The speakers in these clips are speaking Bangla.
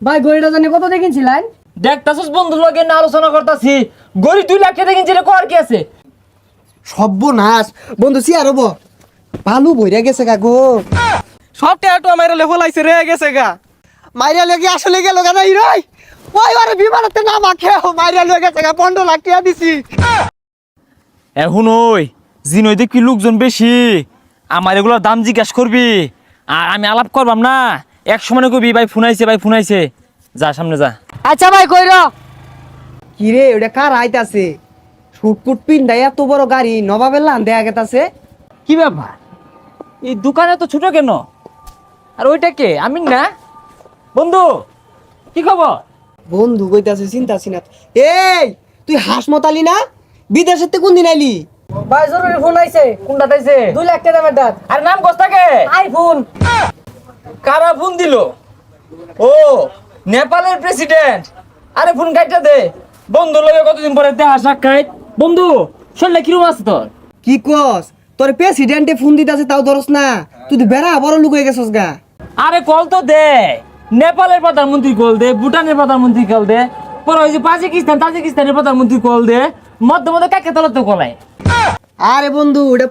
ভাই গড়িটা জানি কত দেখিনছিলেন? দেখতাছস বন্ধুর লগে না আলোচনা করতাছি, গড়ি 2 লাখ টাকা দেখিনছিলে কর কি আছে? সর্বনাশ বন্ধু সিয়ার হবো ভালো বইরা গেছে গা গো। সব টেটো মাইরা লে ফলাইছে রে গেছে গা। মাইরা লেগে আসলে গেল গা নাই রই ওই আরে বিমানতে না মাখে মাইরা লেগে গেছে গা 15 লাখ টাকা দিছি। এখন ওই জিনই দেখি লোকজন বেশি, আমার এগুলোর দাম জিজ্ঞাস করবি আর আমি আলাপ করবাম না। এক সময় কবি ভাই ফোনাইছে যা সামনে যা। আচ্ছা ভাই কইর। কি রে ওটা কার আইতাছে? শুটকুট পিন্ডা এত বড় গাড়ি নবাবের লান দেয়া গেতাছে। কি ব্যাপার, এই দোকানে তো ছোট কেন? আর ওইটা কে? আমি না বন্ধু, কি খবর? বন্ধু কইতাছে চিন্তা সিনা। এই তুই হাসমতালি না? বিদেশের তে কোন দিন আইলি? ভাই জরুরি ফোন আইছে। কোনটা তাইছে? 2 লাখ টাকা দামের দাঁত। আর নাম কস্তাকে? আইফোন। কারা ফোন দিল? ও নেপালের প্রেসিডেন্ট। আরে ফোন কাটটা দে। বন্ধু লগে কতদিন পরে দেখা সাক্ষাৎ। বন্ধু শরীরে কিরম আছে তোর? কি কস? তোর প্রেসিডেন্টে ফোন দিতাছে তাও ধরস না? তুই তো বেড়া বড় লুক হয়ে গেছস গা। আরে কল তো দে। নেপালের প্রধানমন্ত্রী কল দে, ভুটানের প্রধানমন্ত্রী কল দে, পরে ওই যে তাজিকিস্তানের প্রধানমন্ত্রী কল দে, মধ্যে কাকে তলত কলায়। আরে বন্ধু ওটা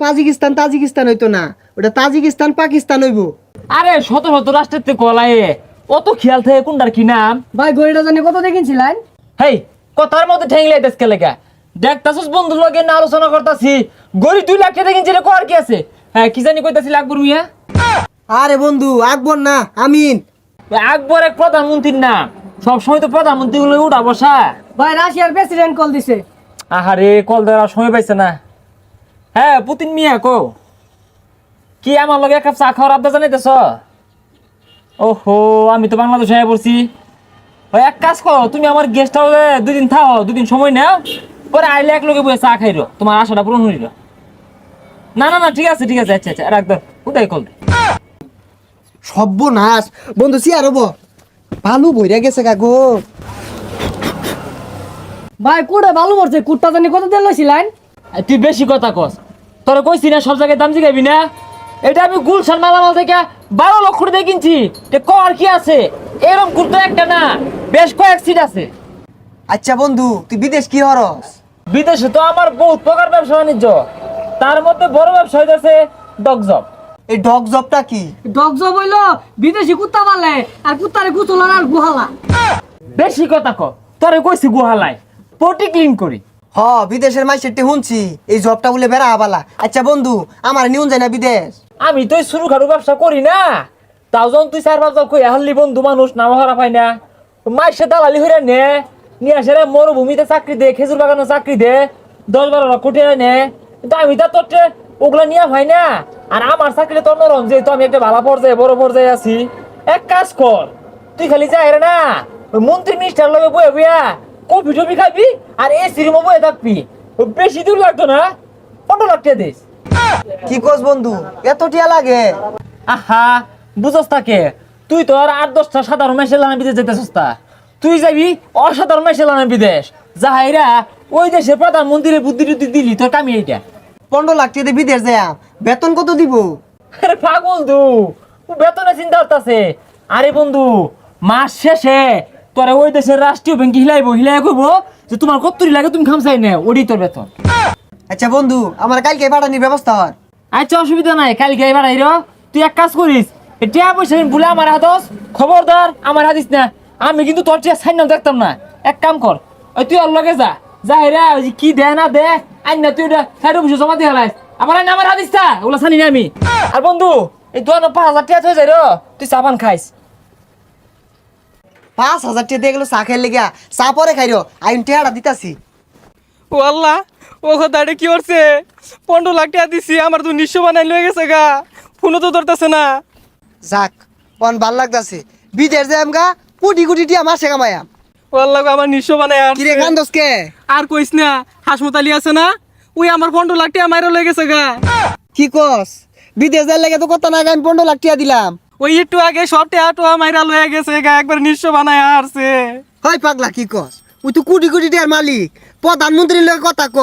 তাজিকিস্তান হইতো না, ওটা তাজিকিস্তান পাকিস্তান হইবো। আরে শত রাষ্ট্রের তে কলায় অত খেয়াল থাকে কোনটার কি নাম। ভাই গড়িটা জানি কত দেখিনছিলেন? হেই কথার মধ্যে ঠেংলে দেশকে লেখা দেখতাছস বন্ধুর লগে না আলোচনা করতাছি, গড়ি 2 লাখ টাকা কিনছিলে কর কি আছে? হ্যাঁ কি জানি কইতাছিল আকবর মিয়া। আরে বন্ধু আকবর না আমিন। আকবর এক প্রধানমন্ত্রীর নাম, সবসময় তো প্রধানমন্ত্রী গুলো উঠা বসা। ভাই রাশিয়ার প্রেসিডেন্ট কল দিছে। আহারে কল দেওয়ার সময় পাইছে না। হ্যাঁ পুতিন মিয়া কো কি আমার লগে এক কাপ চা খাওয়ার আবদা জানাইতেছ? ওহো আমি তো বাংলাদেশে আয়া পড়ছি। ওই এক কাজ করো, তুমি আমার গেস্ট হাউসে 2 দিন থাও, 2 দিন সময় নাও, পরে আইলে এক লগে বসে চা খাইরো, তোমার আশাটা পূরণ হইল। না ঠিক আছে আচ্ছা রাখ দাও, উদয় কল দে। সর্বনাশ বন্ধু সিয়ার হবো ভালো বইরা গেছে গা গো। ভাই কুড়ে ভালো করছে। কুটটা জানি কত দেন লইছিলেন? তুই বেশি কথা কস, তোরা কইছি না সব জায়গায় দাম জিগাবি না। এটা আমি গুলশান মালামাল থেকে 12 লক্ষ টাকা কিনছি, কর কি আছে? এরকম কুর্তা একটা না, বেশ কয়েক সিট আছে। আচ্ছা বন্ধু তুই বিদেশ কি হরস? বিদেশে তো আমার বহুত প্রকার ব্যবসা বাণিজ্য, তার মধ্যে বড় ব্যবসা হইতেছে ডগজব। এই ডগ জবটা কি? ডগ জব হইলো বিদেশি কুত্তা পালে আর কুত্তারে গুছলার আর গুহালা। বেশি কথা ক, তোরে কইছি গুহালায় পটি ক্লিন করি। হ বিদেশের মাইসেরটি শুনছি এই জবটা বলে বেড়া আবালা। আচ্ছা বন্ধু আমার নিউন যায় না বিদেশ? আমি তো শুরু খাটু ব্যবসা করি না, তাও যখন তুই 4-5 জন কই হাল্লি বন্ধু মানুষ নাম হারা পাই না, মাইসে দালালি হইরা নিয়ে আসে রে মরুভূমিতে চাকরি দে, খেজুর বাগানে চাকরি দে, 10-12 লাখ কোটি নে। কিন্তু আমি তো তোর ওগুলা নিয়ে হয় না। আর আমার চাকরি তোর নরম, যেহেতু আমি একটা ভালো পর্যায়ে বড় পর্যায়ে আছি। এক কাজ কর, তুই খালি যাই না ওই মন্ত্রী মিনিস্টার লগে বয়ে বইয়া কফি টফি খাবি আর এসি রুমে বয়ে থাকবি। বেশি দূর লাগতো না, 15 লাখ টাকা দিস। কি কস বন্ধু এত টিয়া লাগে? আহা বুঝস তাকে, তুই তো আর 8-10টা সাধারণ মেশে লানা বিদেশ যেতে সস্তা, তুই যাবি অসাধারণ মেশে লানা বিদেশ। যাহাইরা ওই দেশের প্রধানমন্ত্রীর বুদ্ধি টুদ্ধি দিলি তোর কামি এইটা। 15 লাখ টাকা দিয়ে বিদেশ যায় বেতন কত দিব? আরে পাগল তু, বেতনে চিন্তা করতেছে। আরে বন্ধু মাস শেষে তোরা ওই দেশের রাষ্ট্রীয় ব্যাংকে হিলাই কইবো যে তোমার কত্তরি লাগে তুমি খামসাই নে, ওডি তোর বেতন। আচ্ছা বন্ধু আমার কালকে পাঠানির ব্যবস্থা হর। আচ্ছা অসুবিধা নাই, কালকে এবার আইরো। তুই এক কাজ করিস, টিয়া পয়সা বলে আমার হাতস, খবরদার আমার হাতিস না। আমি কিন্তু তোর টিয়া সাইন দেখতাম না। এক কাম কর, ওই তুই ওর লগে যা হেরা কি দে না দে আইন না, তুই ওটা সাইড বসে জমা দিয়ে হালাইস। আমার হাতিস তা ওগুলো জানি না আমি। আর বন্ধু এই 5,000 টাকা হয়ে যায় রো, তুই চাপান খাইস। 5,000 টাকা দিয়ে গেলো চা খাই লেগা, চা পরে খাইরো আইন টেহাটা দিতাছি। ও আল্লাহ, ও কথাটা কি করছে? 15 লাখ টাকা দিছি, আমার তো নিঃস্ব বানাই লয়ে গেছে গা। ফোনও তো ধরতেছে না। যাক পন ভাল লাগতাছে, বিদেশ যাম গা কোটি কোটি টিয়া মাসে কামায়াম। ও আল্লাহ আমার নিঃস্ব বানাই আর কিরে কান্দস কে? আর কইস না, হাসমতালি আছে না, ওই আমার 15 লাখ টাকা মাইরা লয়ে গেছে গা। কি কস? বিদেশ যাই লাগে তো কত না আমি 15 লাখ টাকা দিলাম। ওই একটু আগে সব টাকা মাইরা লয়ে গেছে গা, একবার নিঃস্ব বানাই আসছে। হয় পাগলা কি কস? ওই তো কোটি কোটি টিয়ার মালিক, প্রধানমন্ত্রীর লগে কথা ক,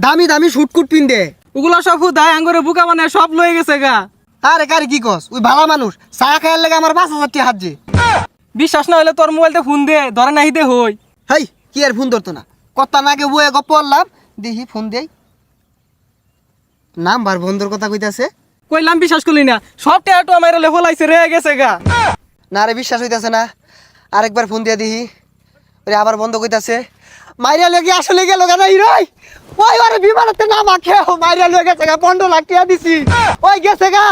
দামি দামি শুটকুট পিন্দে। ওগুলো সব হুদায় আঙ্গরে বুকা বানায় সব লয়ে গেছে গা। আরে কারি কি কস? ওই ভালো মানুষ চা খাইয়ার লাগে আমার 5,000 টাকা হাত যে। বিশ্বাস না হলে তোর মোবাইলতে ফোন দে ধরে নাহি দে হই হেই কি আর ফোন ধরতো না কথা নাগে বয়ে গপ পড়লাম দেখি ফোন দেই নাম্বার বন্ধুর কথা কইতাছে কইলাম বিশ্বাস করলি না সব টেয়াটো আমার লেফলাইছে রে গেছে গা না রে বিশ্বাস হইতাছে না আরেকবার ফোন দিয়া দিহি ওরে আবার বন্ধ কইতাছে মাইরা লেগে আসলে গেল কেন রই ওই আরে বিমানতে নাম আখে মাইরা লয়ে গেছে গা 15 লাখ টাকা দিছি ওই গেছে গা